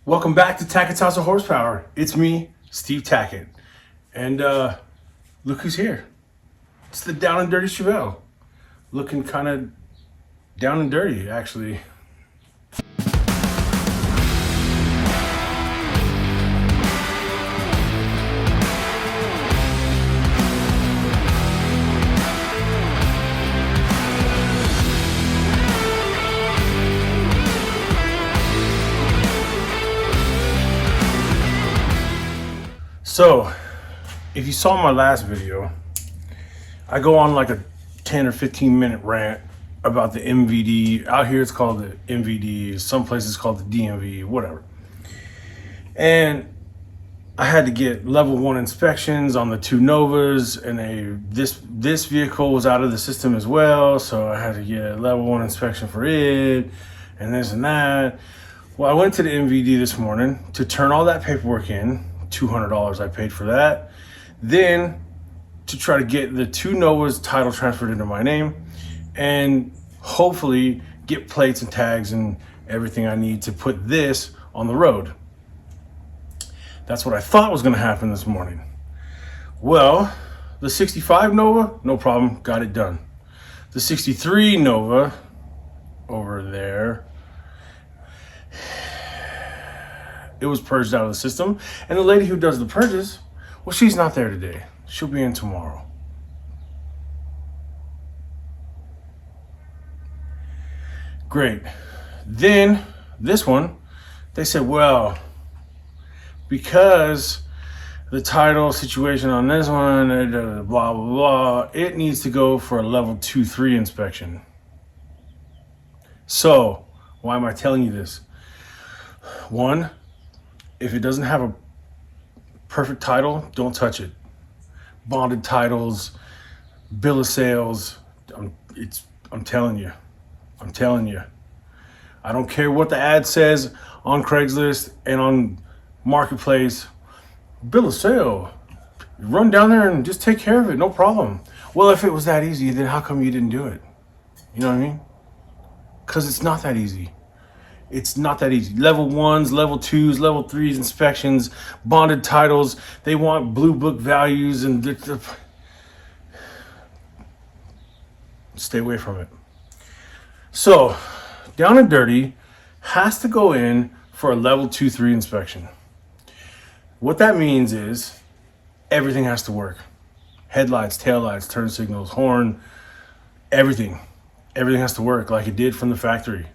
Welcome back to Tackett's House of Horsepower. It's me, Steve Tackett. And look who's here. It's the down and dirty Chevelle. Looking kind of down and dirty, actually. So, if you saw my last video, I go on like a 10 or 15 minute rant about the MVD. Out here it's called the MVD, some places it's called the DMV, whatever. And I had to get level 1 inspections on the two Novas, and this vehicle was out of the system as well, so I had to get a level 1 inspection for it, and this and that. Well, I went to the MVD this morning to turn all that paperwork in. $200 I paid for that. Then to try to get the two Novas title transferred into my name and hopefully get plates and tags and everything I need to put this on the road. That's what I thought was going to happen this morning. Well, the 65 Nova, no problem, got it done. The 63 Nova over there, it was purged out of the system, and the lady who does the purges, well, she's not there today. She'll be in tomorrow. Great. Then this one, they said, well, because the title situation on this one, blah, blah, blah, it needs to go for a level 2-3 inspection. So, why am I telling you this? One, if it doesn't have a perfect title, don't touch it. Bonded titles, bill of sales, I'm telling you. I don't care what the ad says on Craigslist and on Marketplace. Bill of sale. Run down there and just take care of it, no problem. Well, if it was that easy, then how come you didn't do it? You know what I mean? Because it's not that easy. It's not that easy. Level 1s, level 2s, level 3s inspections, bonded titles. They want blue book values and stay away from it. So, down and dirty has to go in for a level 2-3 inspection. What that means is everything has to work. Headlights, taillights, turn signals, horn, everything. Everything has to work like it did from the factory.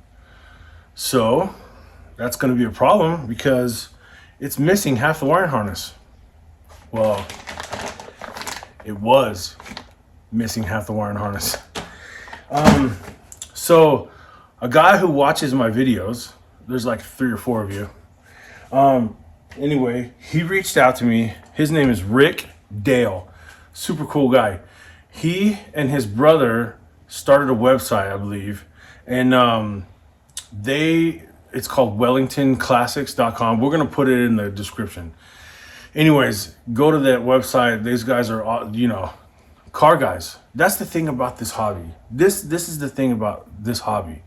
So that's going to be a problem because it's missing half the wiring harness. Well, it was missing half the wiring harness. So a guy who watches my videos, there's like 3 or 4 of you. Anyway, he reached out to me. His name is Rick Dale. Super cool guy. He and his brother started a website, I believe. And it's called WellingtonClassics.com. We're going to put it in the description. Anyways, go to that website. These guys are, car guys. That's the thing about this hobby. This is the thing about this hobby.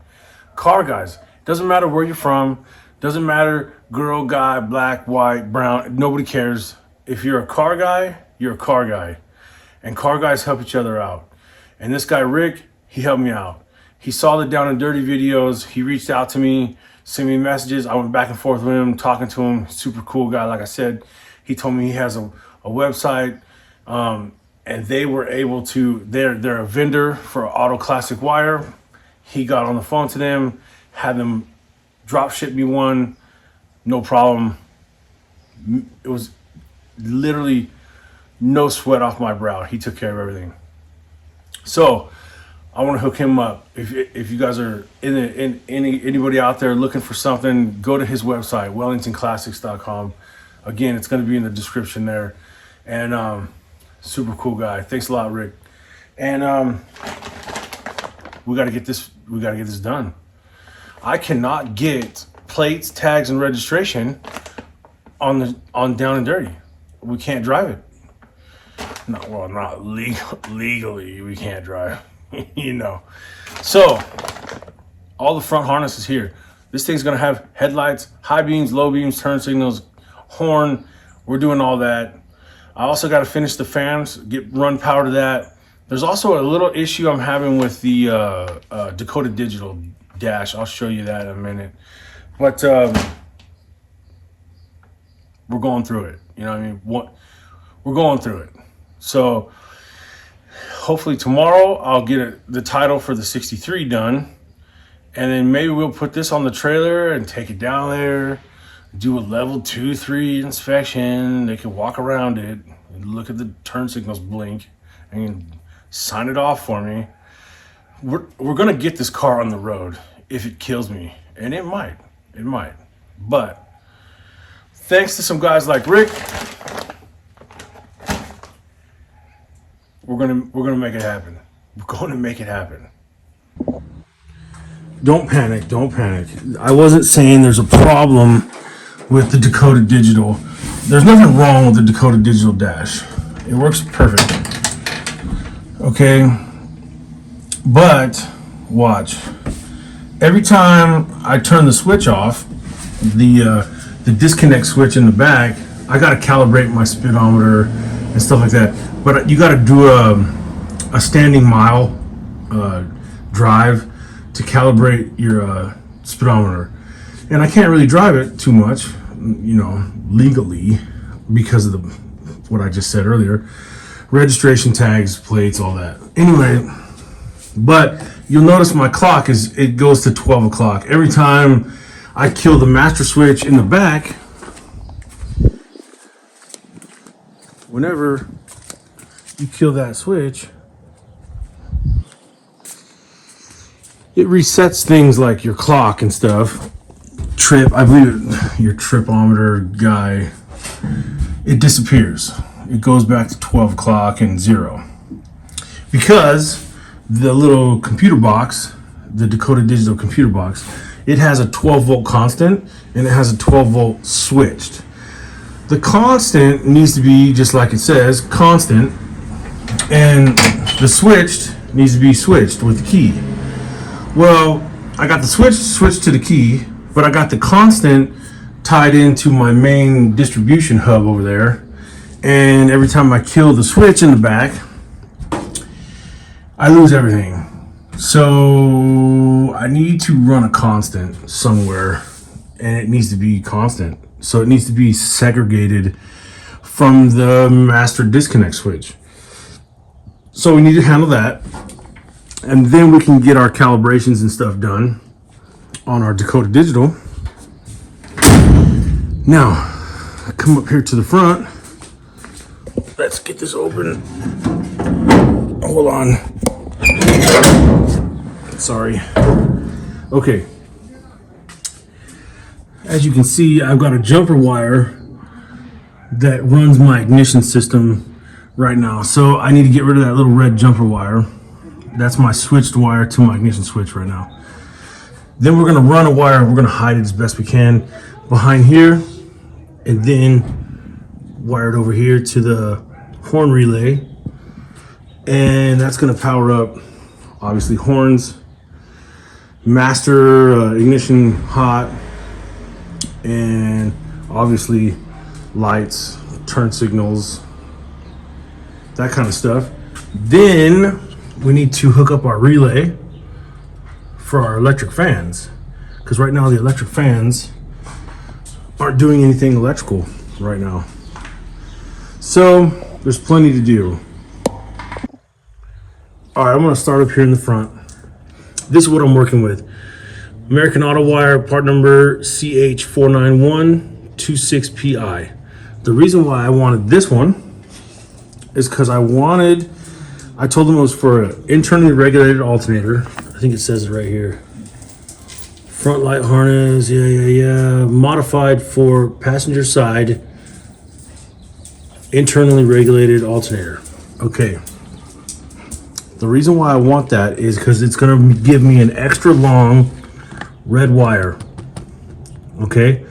Car guys. Doesn't matter where you're from. Doesn't matter girl, guy, black, white, brown. Nobody cares. If you're a car guy, you're a car guy. And car guys help each other out. And this guy, Rick, he helped me out. He saw the down and dirty videos. He reached out to me, sent me messages. I went back and forth with him, talking to him. Super cool guy. Like I said, he told me he has a website, and they were able to, they're a vendor for auto classic wire. He got on the phone to them, had them drop ship me one, no problem. It was literally no sweat off my brow. He took care of everything. So I want to hook him up. If you guys are anybody out there looking for something, go to his website, WellingtonClassics.com. Again, it's going to be in the description there. And super cool guy. Thanks a lot, Rick. And we got to get this done. I cannot get plates, tags, and registration on down and dirty. We can't drive it. Not legally. We can't drive. So all the front harness is here. This thing's gonna have headlights, high beams, low beams, turn signals, horn. We're doing all that. I also got to finish the fans, run power to that. There's also a little issue I'm having with the Dakota Digital dash. I'll show you that in a minute. But we're going through it. You know what I mean? We're going through it. So hopefully tomorrow I'll get the title for the 63 done. And then maybe we'll put this on the trailer and take it down there, do a level 2, 3 inspection. They can walk around it and look at the turn signals blink and sign it off for me. We're gonna get this car on the road if it kills me, and it might. But thanks to some guys like Rick, we're gonna make it happen. We're going to make it happen. Don't panic. I wasn't saying there's a problem with the Dakota Digital. There's nothing wrong with the Dakota Digital dash. It works perfect. Okay? But watch. Every time I turn the switch off, the disconnect switch in the back, I gotta calibrate my speedometer and stuff like that. But you gotta do a standing mile drive to calibrate your speedometer. And I can't really drive it too much, you know, legally, because of what I just said earlier. Registration tags, plates, all that. Anyway, but you'll notice my clock it goes to 12 o'clock. Every time I kill the master switch in the back, whenever you kill that switch, it resets things like your clock and stuff. I believe your tripometer guy, it disappears. It goes back to 12 o'clock and 0. Because the little computer box, the Dakota Digital computer box, it has a 12 volt constant and it has a 12 volt switched. The constant needs to be, just like it says, constant, and the switched needs to be switched with the key. Well, I got the switch to the key, but I got the constant tied into my main distribution hub over there. And every time I kill the switch in the back, I lose everything. So I need to run a constant somewhere, and it needs to be constant. So it needs to be segregated from the master disconnect switch. So we need to handle that. And then we can get our calibrations and stuff done on our Dakota Digital. Now, I come up here to the front. Let's get this open. Hold on. Sorry. Okay. As you can see, I've got a jumper wire that runs my ignition system right now. So I need to get rid of that little red jumper wire. That's my switched wire to my ignition switch right now. Then we're gonna run a wire, we're gonna hide it as best we can behind here, and then wire it over here to the horn relay. And that's gonna power up, obviously, horns, master, ignition hot, and obviously lights, turn signals, that kind of stuff. Then we need to hook up our relay for our electric fans, because right now the electric fans aren't doing anything electrical right now. So there's plenty to do. All right, I'm gonna start up here in the front. This is what I'm working with. American Auto Wire, part number CH49126PI. The reason why I wanted this one is because I told them it was for an internally regulated alternator. I think it says it right here. Front light harness, yeah. Modified for passenger side, internally regulated alternator. Okay. The reason why I want that is because it's gonna give me an extra long red wire. Okay?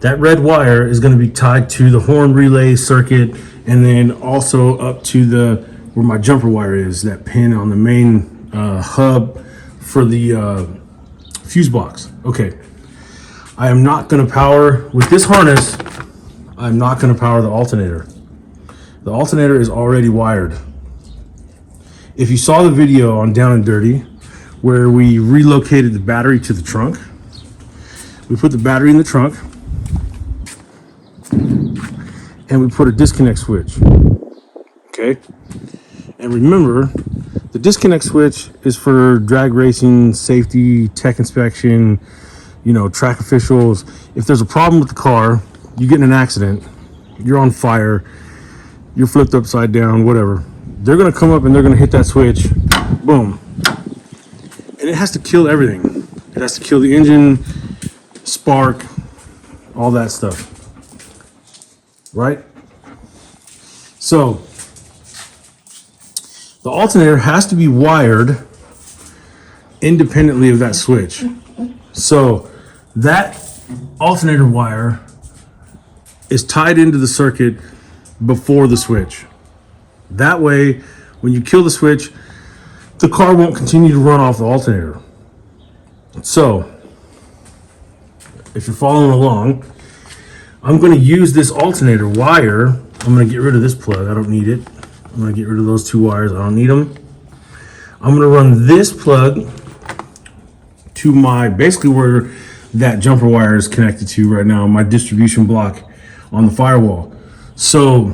That red wire is gonna be tied to the horn relay circuit, and then also up to where my jumper wire is, that pin on the main hub for the fuse box. Okay, I am not going to power, with this harness, I'm not going to power the alternator. The alternator is already wired. If you saw the video on Down and Dirty, where we relocated the battery to the trunk, we put the battery in the trunk, and we put a disconnect switch, okay? And remember, the disconnect switch is for drag racing, safety, tech inspection, you know, track officials. If there's a problem with the car, you get in an accident, you're on fire, you're flipped upside down, whatever. They're gonna come up and they're gonna hit that switch, boom. And it has to kill everything. It has to kill the engine, spark, all that stuff, right? So, the alternator has to be wired independently of that switch. So, that alternator wire is tied into the circuit before the switch. That way, when you kill the switch, the car won't continue to run off the alternator. So, if you're following along, I'm going to use this alternator wire. I'm going to get rid of this plug. I don't need it. I'm going to get rid of those two wires. I don't need them. I'm going to run this plug to my, basically where that jumper wire is connected to right now, my distribution block on the firewall. So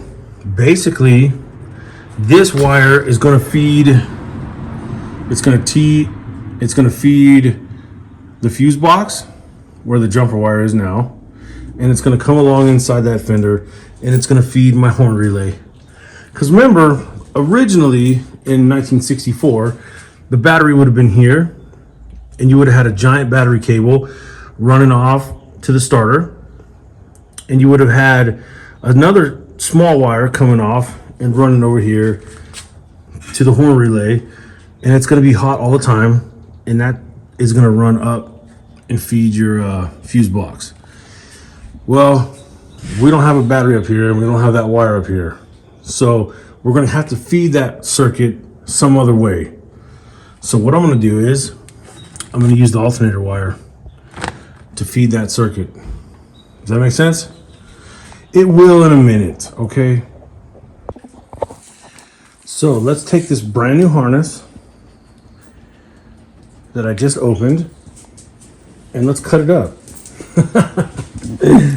basically, this wire is going to feed, it's going to feed the fuse box where the jumper wire is now, and it's going to come along inside that fender, and it's going to feed my horn relay. Because remember, originally in 1964, the battery would have been here, and you would have had a giant battery cable running off to the starter, and you would have had another small wire coming off and running over here to the horn relay, and it's going to be hot all the time, and that is going to run up and feed your fuse box. Well, we don't have a battery up here, and we don't have that wire up here, so we're going to have to feed that circuit some other way. So what I'm going to do is I'm going to use the alternator wire to feed that circuit. Does that make sense? It will in a minute, okay? So let's take this brand new harness that I just opened and let's cut it up.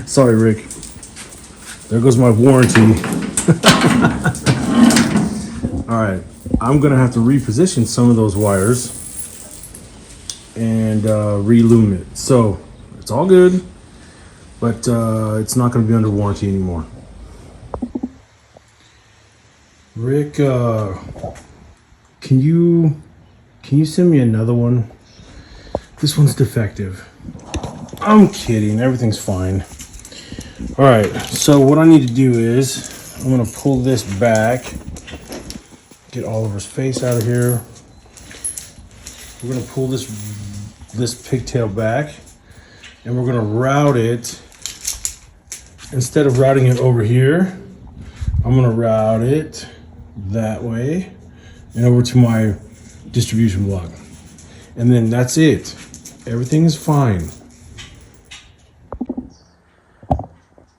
Sorry, Rick. There goes my warranty. All right, I'm gonna have to reposition some of those wires and re-lume it. So it's all good, but it's not gonna be under warranty anymore. Rick, can you send me another one? This one's defective. I'm kidding, everything's fine. All right, so what I need to do is I'm gonna pull this back, get Oliver's face out of here. We're gonna pull this pigtail back, and we're gonna route it. Instead of routing it over here, I'm gonna route it that way and over to my distribution block. And then that's it. Everything is fine.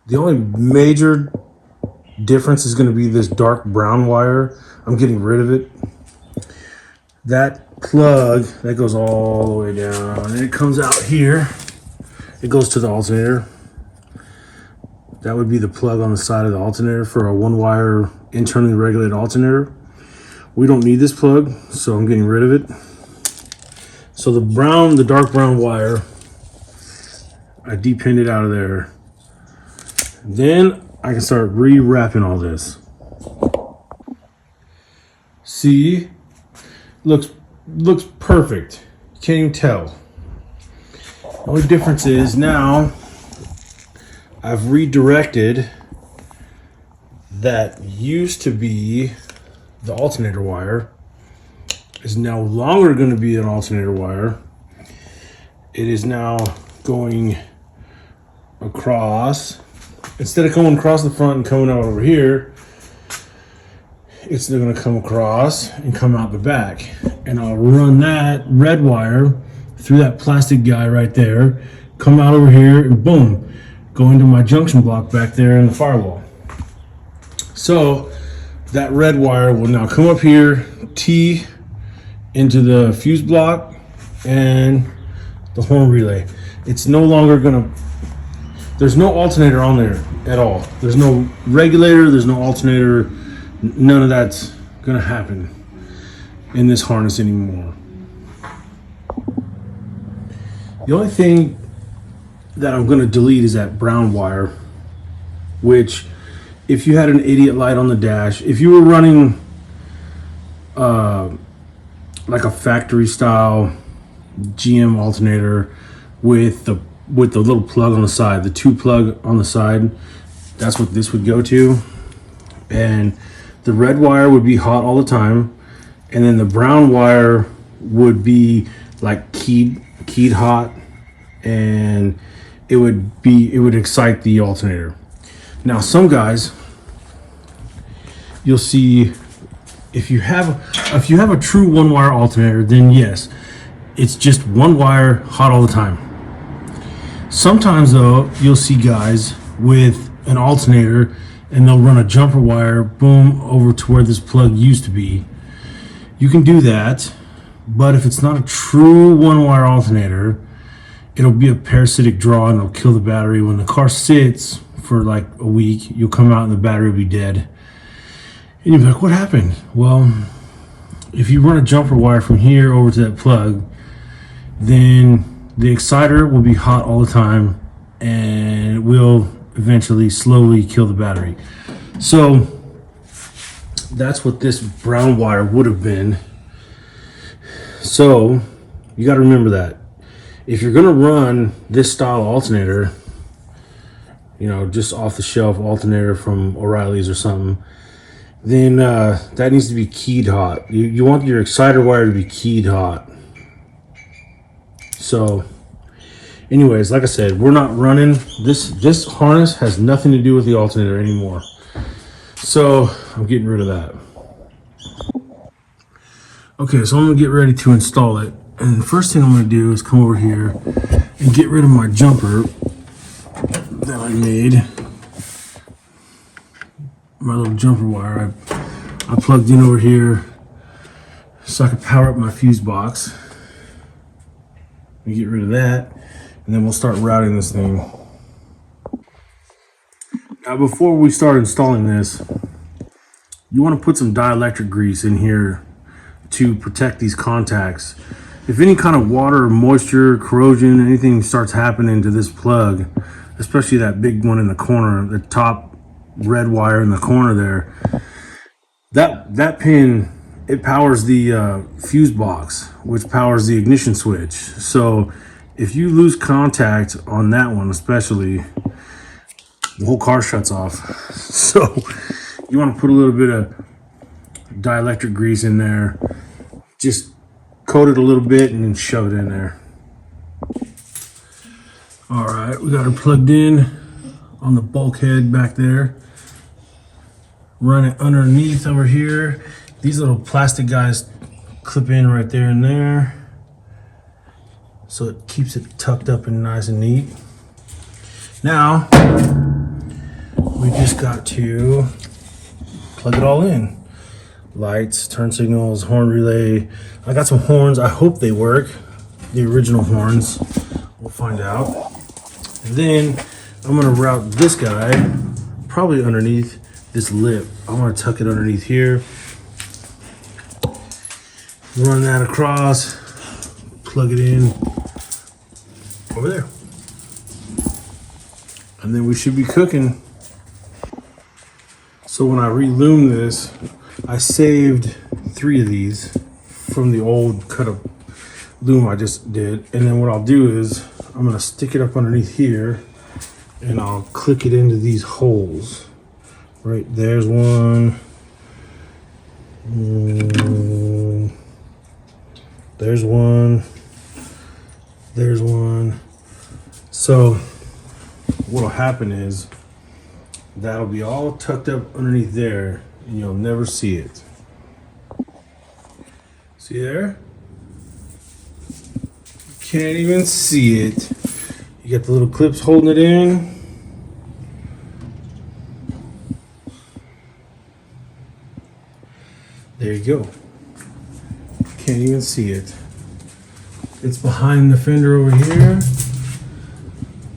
The only major difference is going to be this dark brown wire. I'm getting rid of it. That plug, that goes all the way down and it comes out here. It goes to the alternator. That would be the plug on the side of the alternator for a one wire internally regulated alternator. We don't need this plug, so I'm getting rid of it. So the dark brown wire, I depinned it out of there. Then I can start rewrapping all this. See, looks perfect. Can't even tell. The only difference is now I've redirected that used to be the alternator wire is no longer going to be an alternator wire. It is now going across. Instead of going across the front and coming out over here, it's going to come across and come out the back. And I'll run that red wire through that plastic guy right there come out over here, and boom, go into my junction block back there in the firewall. So that red wire will now come up here, T into the fuse block and the horn relay. It's no longer gonna, there's no alternator on there at all. There's no regulator, there's no alternator, none of that's gonna happen in this harness anymore. The only thing that I'm gonna delete is that brown wire, which if you had an idiot light on the dash, if you were running like a factory style GM alternator with the little plug on the side, the 2 plug on the side, that's what this would go to. And the red wire would be hot all the time, and then the brown wire would be like keyed hot, and it would excite the alternator. Now some guys, you'll see, if you have a true 1-wire alternator, then yes, it's just 1 wire hot all the time. Sometimes though, you'll see guys with an alternator and they'll run a jumper wire, boom, over to where this plug used to be. You can do that, but if it's not a true 1-wire alternator, it'll be a parasitic draw and it'll kill the battery. When the car sits for like a week, you'll come out and the battery will be dead. And you'll be like, what happened? Well, if you run a jumper wire from here over to that plug, then the exciter will be hot all the time and it will eventually slowly kill the battery. So that's what this brown wire would have been. So you got to remember that if you're going to run this style alternator, you know, just off the shelf alternator from O'Reilly's or something, then that needs to be keyed hot. You want your exciter wire to be keyed hot. So anyways, like I said, we're not running this harness, has nothing to do with the alternator anymore. So I'm getting rid of that. Okay, so I'm gonna get ready to install it. And the first thing I'm gonna do is come over here and get rid of my jumper that I made. My little jumper wire I plugged in over here so I could power up my fuse box. We get rid of that, and then we'll start routing this thing. Now before we start installing this, you want to put some dielectric grease in here to protect these contacts. If any kind of water, moisture, corrosion, anything starts happening to this plug, especially that big one in the corner, the top red wire in the corner there, that pin, it powers the fuse box, which powers the ignition switch. So if you lose contact on that one especially, the whole car shuts off. So you want to put a little bit of dielectric grease in there, just coat it a little bit and then shove it in there. All right, we got her plugged in on the bulkhead back there. Run it underneath over here. These little plastic guys clip in right there and there, so it keeps it tucked up and nice and neat. Now we just got to plug it all in. Lights, turn signals, horn relay. I got some horns. I hope they work. The original horns. We'll find out. And then I'm gonna route this guy probably underneath this lip. I'm gonna tuck it underneath here. Run that across. Plug it in over there. And then we should be cooking. So when I relume this, I saved 3 of these from the old cut up loom I just did. And then what I'll do is I'm gonna stick it up underneath here and I'll click it into these holes. Right, there's one. There's one. There's one. So what'll happen is that'll be all tucked up underneath there and you'll never see it. See there? You can't even see it. You got the little clips holding it in. There you go. Can't even see it. It's behind the fender over here.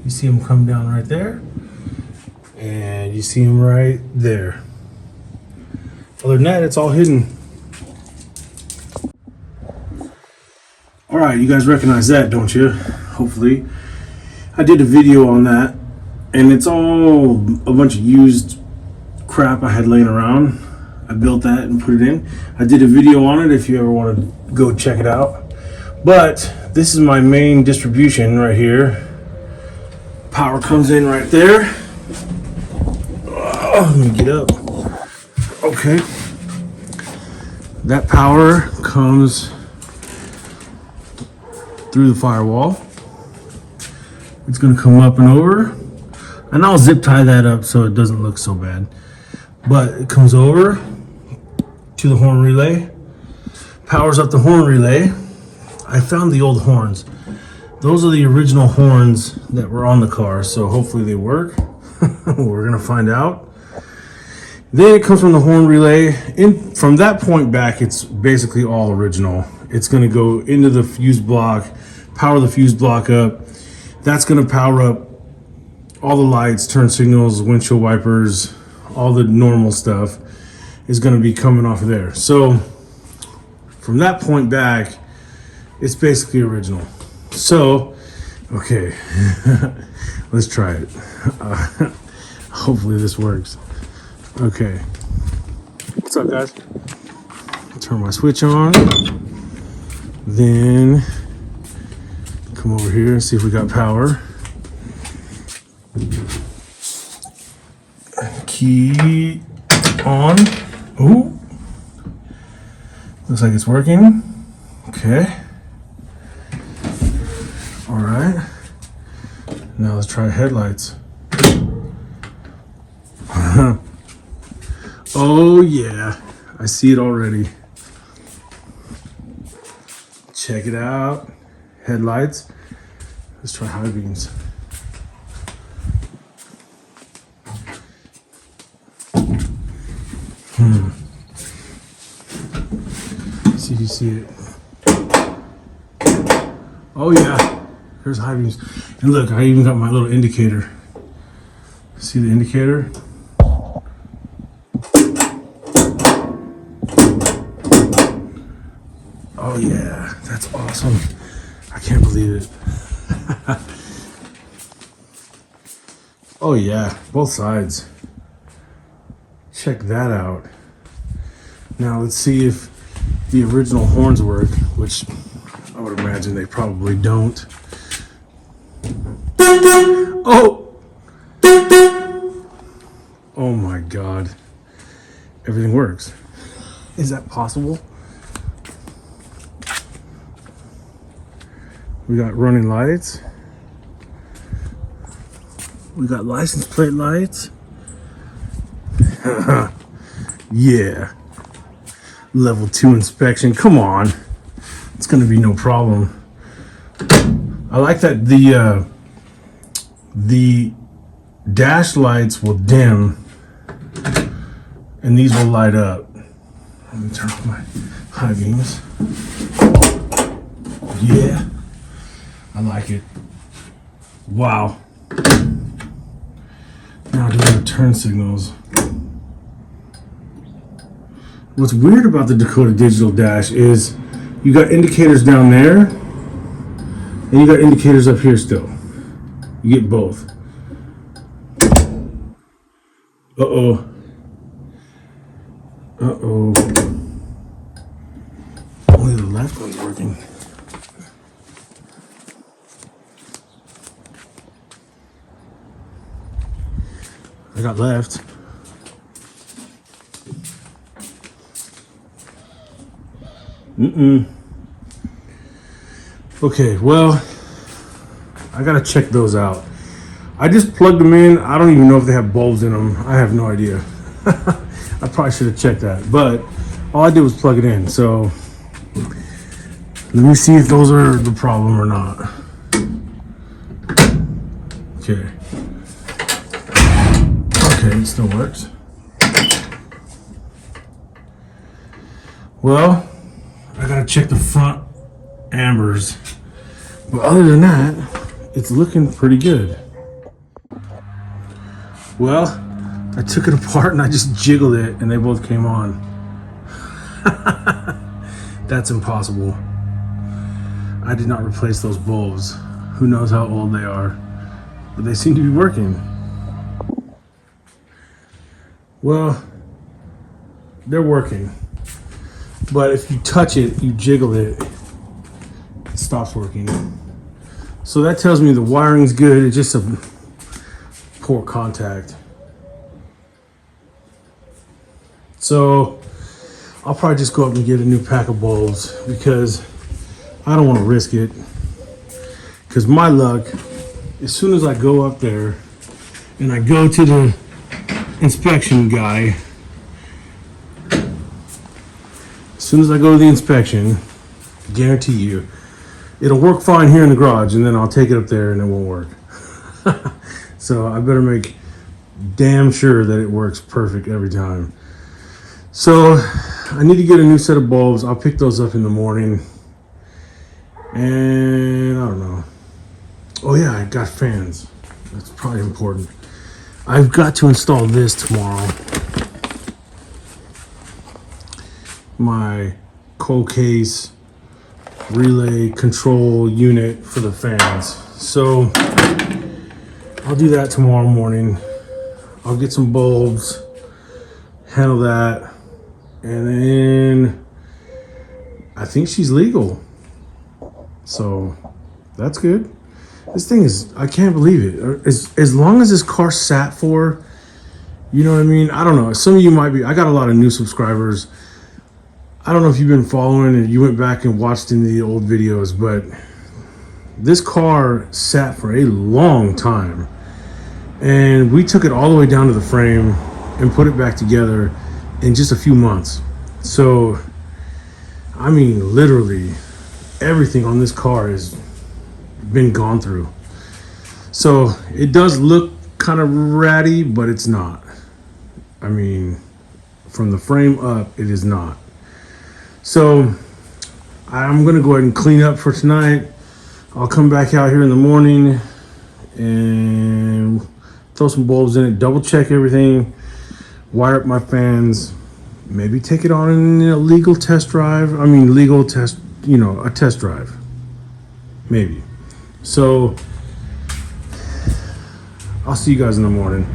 You see them come down right there. And you see them right there. Other than that, it's all hidden. All right, you guys recognize that, don't you? Hopefully. I did a video on that, and it's all a bunch of used crap I had laying around. I built that and put it in. I did a video on it if you ever want to go check it out. But this is my main distribution right here. Power comes in right there. Oh, let me get up. Okay. That power comes through the firewall. It's going to come up and over. And I'll zip tie that up so it doesn't look so bad. But it comes over to the horn relay, powers up the horn relay. I found the old horns. Those are the original horns that were on the car, so hopefully they work. We're gonna find out. Then it comes from the horn relay. From that point back, it's basically all original. It's gonna go into the fuse block, power the fuse block up. That's gonna power up all the lights, turn signals, windshield wipers, all the normal stuff is going to be coming off of there. So from that point back, it's basically original. So, okay, let's try it. Hopefully this works. Okay. What's up, guys? Turn my switch on. Then come over here and see if we got power. Key on. Ooh. Looks like it's working. Okay. All right. Now let's try headlights. Oh yeah, I see it already. Check it out. Headlights. Let's try high beams. See if you see it. Oh yeah, there's high beams. And look, I even got my little indicator. See the indicator? Oh yeah, that's awesome. I can't believe it. Oh yeah, both sides. Check that out. Now let's see if the original horns work, which I would imagine they probably don't. Oh! Oh my God. Everything works. Is that possible? We got running lights. We got license plate lights. Yeah. Level 2 inspection. Come on. It's gonna be no problem. I like that the dash lights will dim and these will light up. Let me turn off my high beams. Yeah. I like it. Wow. Now doing the turn signals. What's weird about the Dakota Digital dash is you got indicators down there and you got indicators up here still. You get both. Uh-oh. Uh-oh. Only the left one's working. I got left. Okay, well, I gotta check those out. I just plugged them in. I don't even know if they have bulbs in them. I have no idea. I probably should have checked that, but all I did was plug it in. So let me see if those are the problem or not. Okay. Okay, it still works. Well, I gotta check the front ambers. But other than that, it's looking pretty good. Well, I took it apart and I just jiggled it and they both came on. That's impossible. I did not replace those bulbs. Who knows how old they are, but they seem to be working. Well, they're working. But if you touch it, you jiggle it, it stops working. So that tells me the wiring's good, it's just a poor contact. So I'll probably just go up and get a new pack of bulbs because I don't want to risk it. Because my luck, as soon as I go up there and I go to the inspection guy, as soon as I go to the inspection, guarantee you, it'll work fine here in the garage, and then I'll take it up there and it won't work. So I better make damn sure that it works perfect every time. So I need to get a new set of bulbs. I'll pick those up in the morning. And I don't know. Oh yeah, I got fans. That's probably important. I've got to install this tomorrow. My cold case relay control unit for the fans. So I'll do that tomorrow morning. I'll get some bulbs, handle that, and then I think she's legal. So that's good. This thing is, I can't believe it. As long as this car sat for, you know what I mean? I don't know. Some of you might be, I got a lot of new subscribers. I don't know if you've been following and you went back and watched in the old videos, but this car sat for a long time. And we took it all the way down to the frame and put it back together in just a few months. So, I mean, literally everything on this car has been gone through. So it does look kind of ratty, but it's not. I mean, from the frame up, it is not. So I'm gonna go ahead and clean up for tonight. I'll come back out here in the morning and throw some bulbs in it, double check everything, wire up my fans, maybe take it on a legal test drive. I mean, legal test, you know, a test drive, maybe. So I'll see you guys in the morning.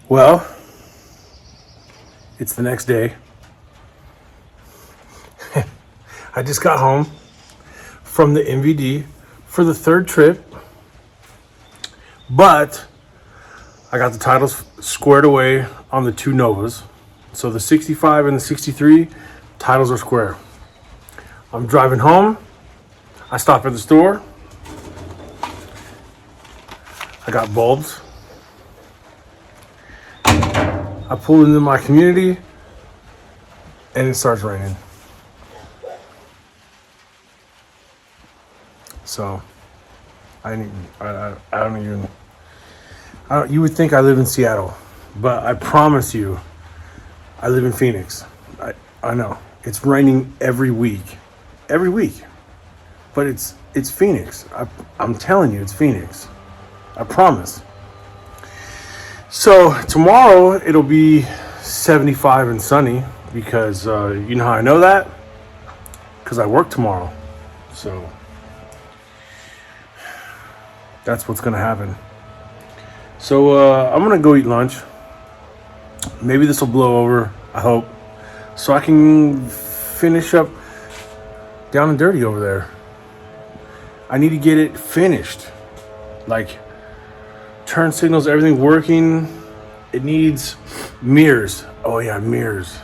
Well, it's the next day. I just got home from the MVD for the third trip, but I got the titles squared away on the two Novas. So the 65 and the 63 titles are square. I'm driving home. I stop at the store. I got bulbs. I pull into my community and it starts raining. So you would think I live in Seattle, but I promise you, I live in Phoenix. I know it's raining every week, but it's Phoenix. I'm telling you, it's Phoenix. I promise. So tomorrow it'll be 75 and sunny because you know how I know that? Because I work tomorrow. So that's what's gonna happen. So I'm gonna go eat lunch. Maybe this will blow over, I hope, so I can finish up down and dirty over there. I need to get it finished. Like turn signals, everything working. It needs mirrors. Oh yeah, mirrors.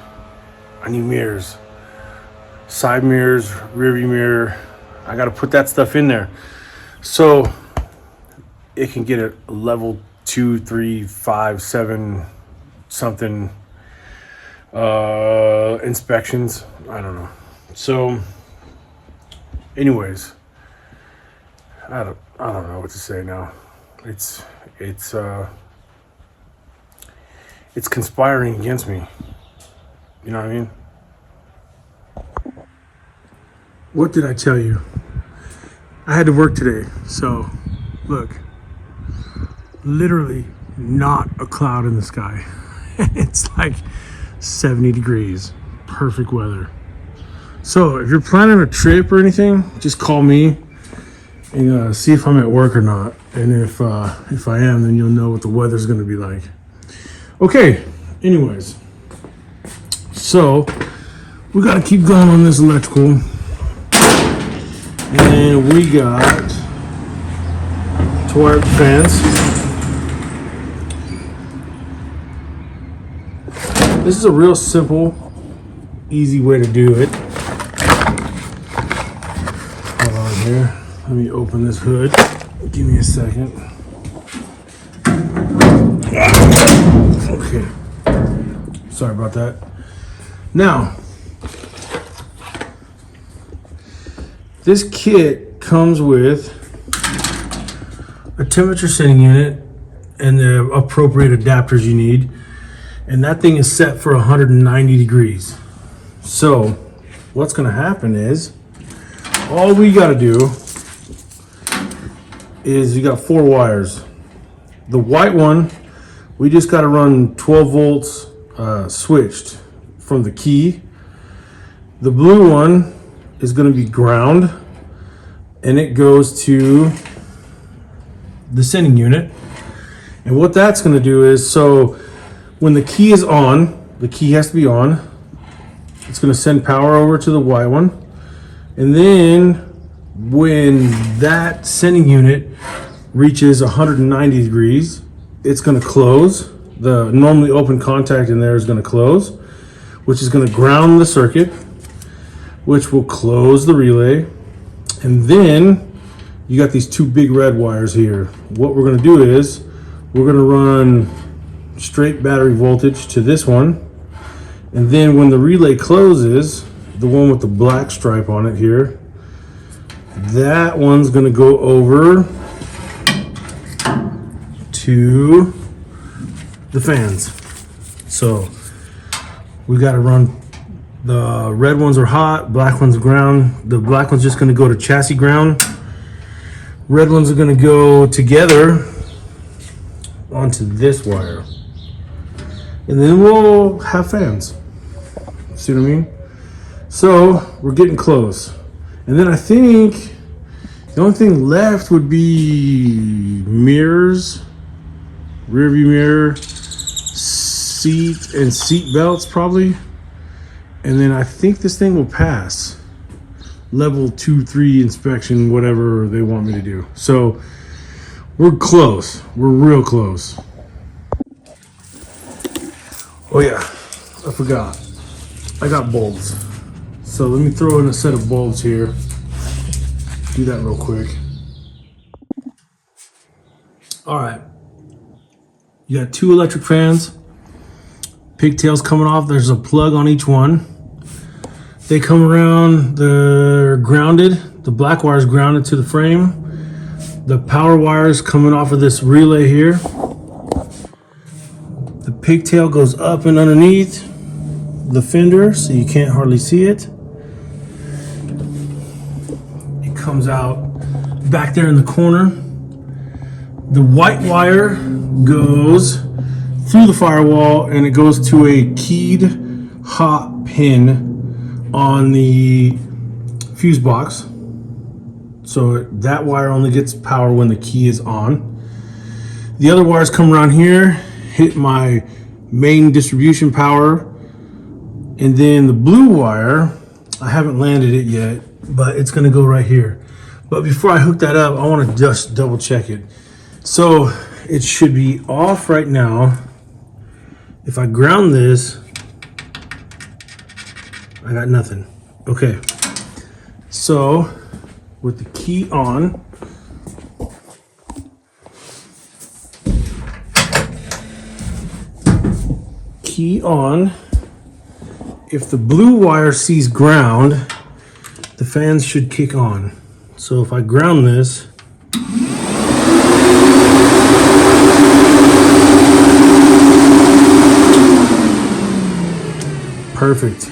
I need mirrors. Side mirrors, rear view mirror. I gotta put that stuff in there. So it can get a level 2, 3, 5, 7 something inspections. I don't know. So anyways, I don't know what to say now. It's conspiring against me. You know what I mean? What did I tell you? I had to work today, so look, literally not a cloud in the sky. It's like 70 degrees, perfect weather. So if you're planning a trip or anything, just call me and see if I'm at work or not. And if I am, then you'll know what the weather's gonna be like. Okay, anyways, so we gotta keep going on this electrical. And we got to wire the fans. This is a real simple, easy way to do it. Hold on here. Let me open this hood. Give me a second. Okay. Sorry about that. Now, this kit comes with a temperature setting unit and the appropriate adapters you need. And that thing is set for 190 degrees. So what's gonna happen is, all we gotta do is, you got 4 wires. The white one, we just gotta run 12 volts switched from the key. The blue one is going to be ground, and it goes to the sending unit. And what that's going to do is, so when the key is on, the key has to be on, it's going to send power over to the white one. And then when that sending unit reaches 190 degrees, it's going to close. The normally open contact in there is going to close, which is going to ground the circuit, which will close the relay. And then you got these 2 big red wires here. What we're going to do is, we're going to run straight battery voltage to this one. And then when the relay closes, the one with the black stripe on it here, that one's going to go over to the fans. So we got to run, the red ones are hot, black ones are ground. The black one's just going to go to chassis ground. Red ones are going to go together onto this wire. And then we'll have fans. See what I mean? So we're getting close. And then I think the only thing left would be mirrors, rear view mirror, seat and seat belts probably. And then I think this thing will pass level 2, 3 inspection, whatever they want me to do. So we're close. We're real close. Oh yeah, I forgot. I got bulbs. So let me throw in a set of bulbs here. Do that real quick. All right. You got 2 electric fans. Pigtails coming off. There's a plug on each one. They come around, they're grounded. The black wire is grounded to the frame. The power wire is coming off of this relay here. The pigtail goes up and underneath the fender, so you can't hardly see it. It comes out back there in the corner. The white wire goes through the firewall and it goes to a keyed hot pin on the fuse box. So that wire only gets power when the key is on. The other wires come around here, hit my main distribution power, and then the blue wire, I haven't landed it yet, but it's gonna go right here. But before I hook that up, I wanna just double check it. So it should be off right now. If I ground this, I got nothing. Okay. So with the key on, if the blue wire sees ground, the fans should kick on. So if I ground this, Perfect.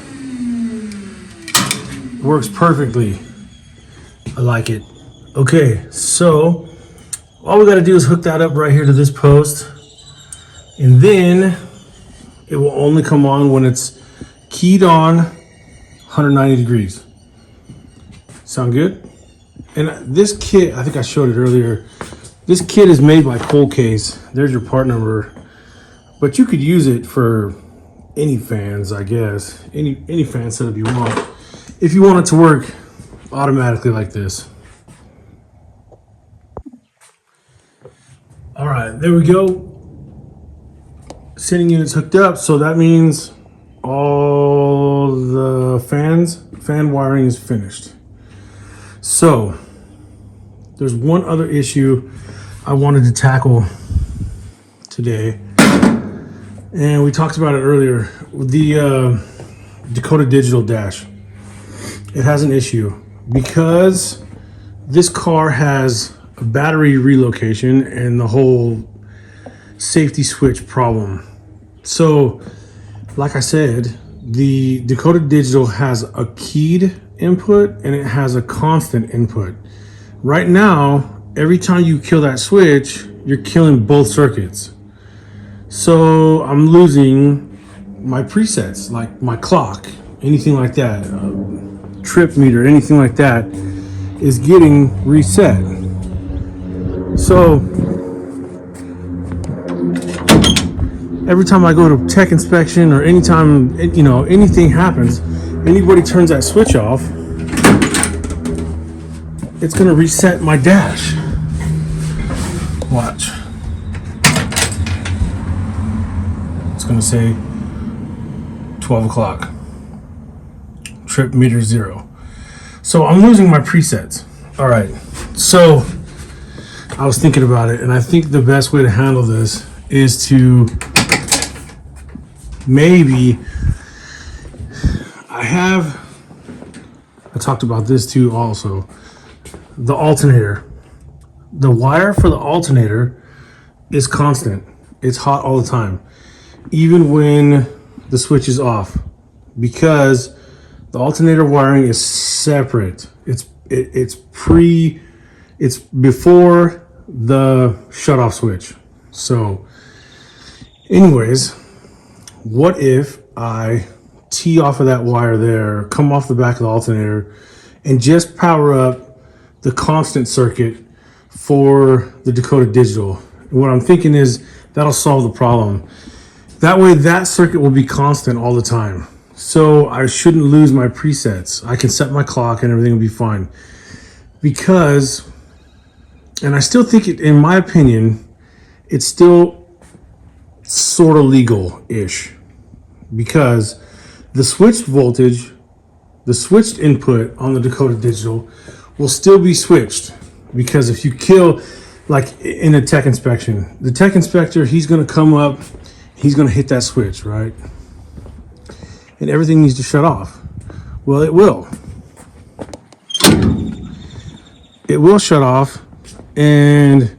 Works perfectly. I like it. Okay, so all we got to do is hook that up right here to this post, and then it will only come on when it's keyed on 190 degrees. Sound good? And this kit, I think I showed it earlier, this kit is made by Cold Case. There's your part number. But you could use it for any fans, I guess. Any fan setup you want. If you want it to work automatically like this. All right, there we go. Sending units hooked up, so that means all the fan wiring is finished. So there's one other issue I wanted to tackle today, and we talked about it earlier. The Dakota Digital dash, it has an issue because this car has a battery relocation and the whole safety switch problem. So like I said, the Dakota Digital has a keyed input and it has a constant input. Right now, every time you kill that switch, you're killing both circuits. So I'm losing my presets, like my clock, anything like that, trip meter, anything like that is getting reset. So every time I go to tech inspection or anytime, you know, anything happens, anybody turns that switch off, it's gonna reset my dash. Watch. It's gonna say 12 o'clock. Trip meter 0. So I'm losing my presets. All right, so I was thinking about it, and I think the best way to handle this is to maybe, I talked about this too also, the alternator. The wire for the alternator is constant. It's hot all the time, even when the switch is off, because the alternator wiring is separate. It's before the shut-off switch. So anyways, what if I tee off of that wire there, come off the back of the alternator, and just power up the constant circuit for the Dakota Digital? And what I'm thinking is that'll solve the problem. That way that circuit will be constant all the time. So I shouldn't lose my presets. I can set my clock and everything will be fine. Because, and I still think it, in my opinion, it's still sort of legal-ish, because the switched voltage, the switched input on the Dakota Digital will still be switched. Because if you kill, like in a tech inspection, the tech inspector, he's gonna come up, he's gonna hit that switch, right? And everything needs to shut off. Well, it will. It will shut off, and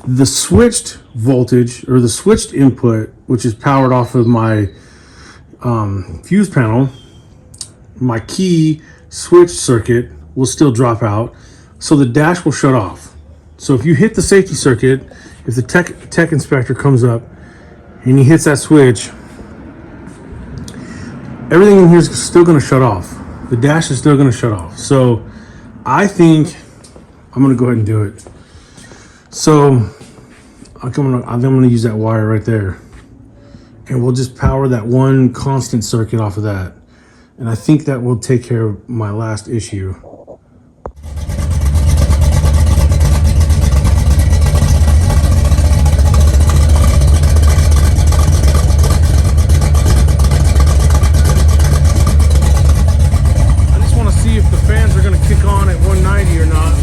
the switched voltage, or the switched input, which is powered off of my fuse panel, my key switch circuit will still drop out, so the dash will shut off. So if you hit the safety circuit, if the tech inspector comes up and he hits that switch, everything in here is still going to shut off. The dash is still going to shut off. So I think I'm going to go ahead and do it. So I'm going to use that wire right there, and we'll just power that one constant circuit off of that. And I think that will take care of my last issue. Kick on at 190 or not.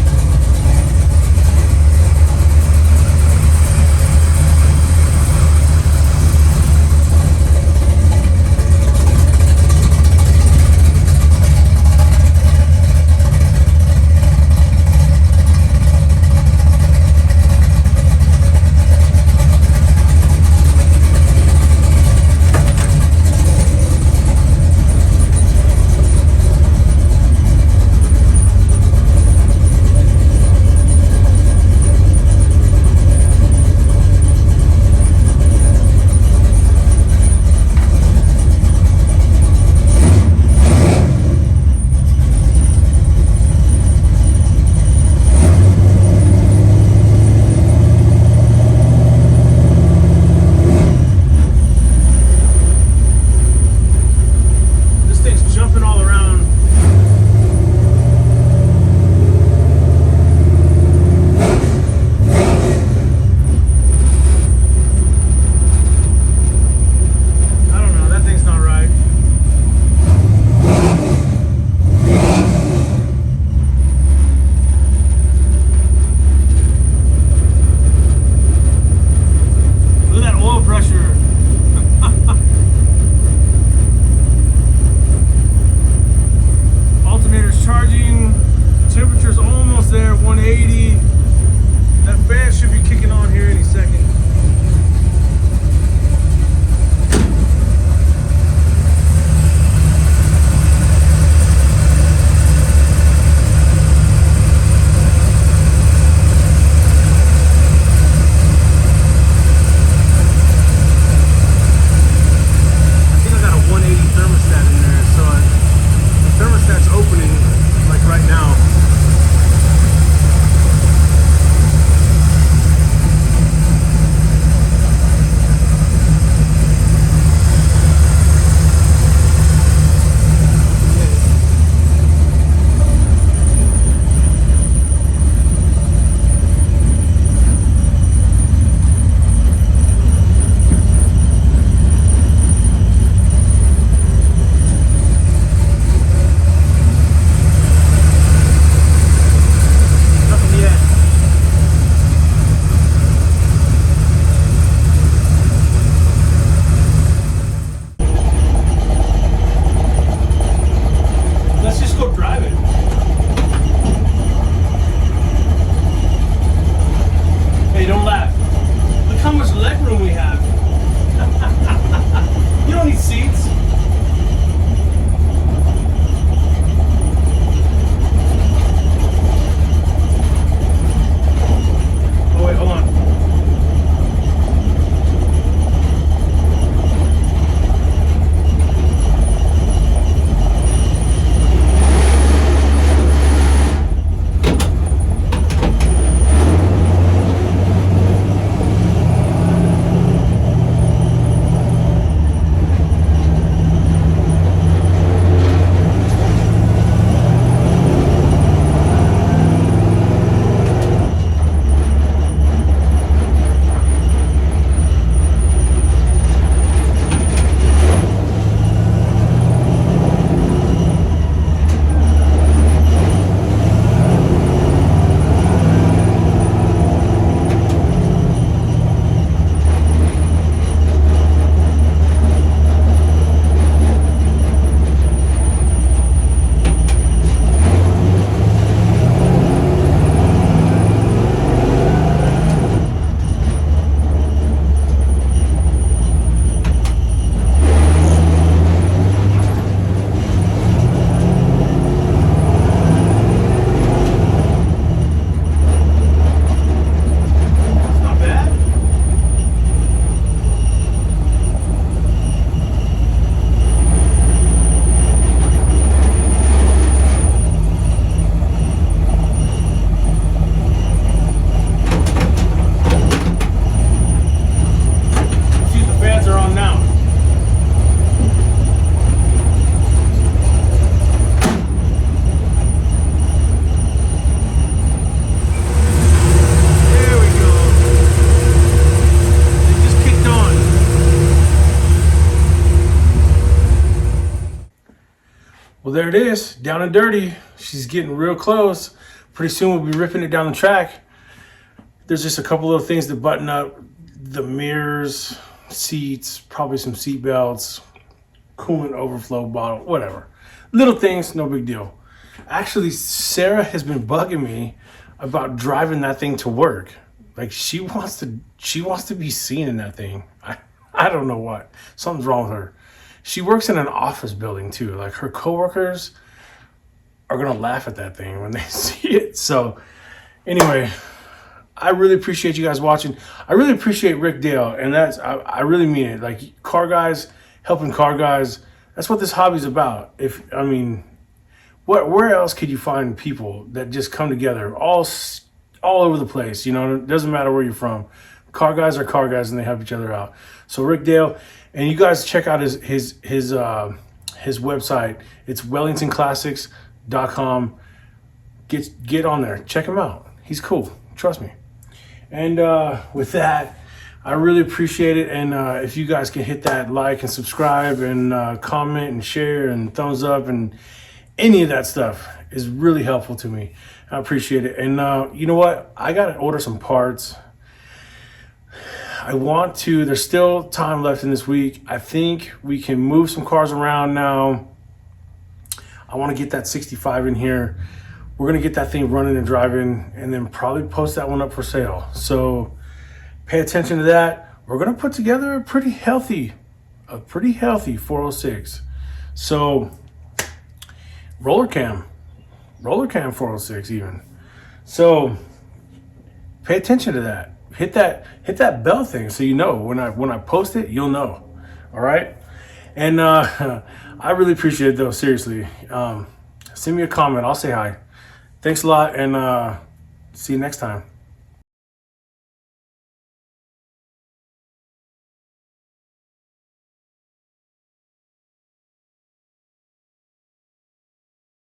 Well, there it is, down and dirty. She's getting real close. Pretty soon we'll be ripping it down the track. There's just a couple of things to button up: the mirrors, seats, probably some seat belts, coolant overflow bottle, whatever. Little things, no big deal. Actually, Sarah has been bugging me about driving that thing to work. Like she wants to be seen in that thing. I don't know what. Something's wrong with her. She works in an office building too. Like her coworkers are gonna laugh at that thing when they see it. So anyway, I really appreciate you guys watching. I really appreciate Rick Dale, and I really mean it. Like car guys helping car guys. That's what this hobby's about. Where else could you find people that just come together all over the place? You know, it doesn't matter where you're from. Car guys are car guys, and they help each other out. So Rick Dale, and you guys check out his website. It's wellingtonclassics.com. Get on there, check him out. He's cool, trust me. And with that, I really appreciate it. And if you guys can hit that like and subscribe and comment and share and thumbs up and any of that stuff is really helpful to me. I appreciate it. And you know what? I got to order some parts. There's still time left in this week. I think we can move some cars around now. I want to get that 65 in here. We're going to get that thing running and driving and then probably post that one up for sale. So pay attention to that. We're going to put together a pretty healthy 406. So roller cam 406 even. So pay attention to that. Hit that bell thing so you know when I post it, you'll know. All right. And I really appreciate it though. Seriously. Send me a comment. I'll say hi. Thanks a lot, and see you next time.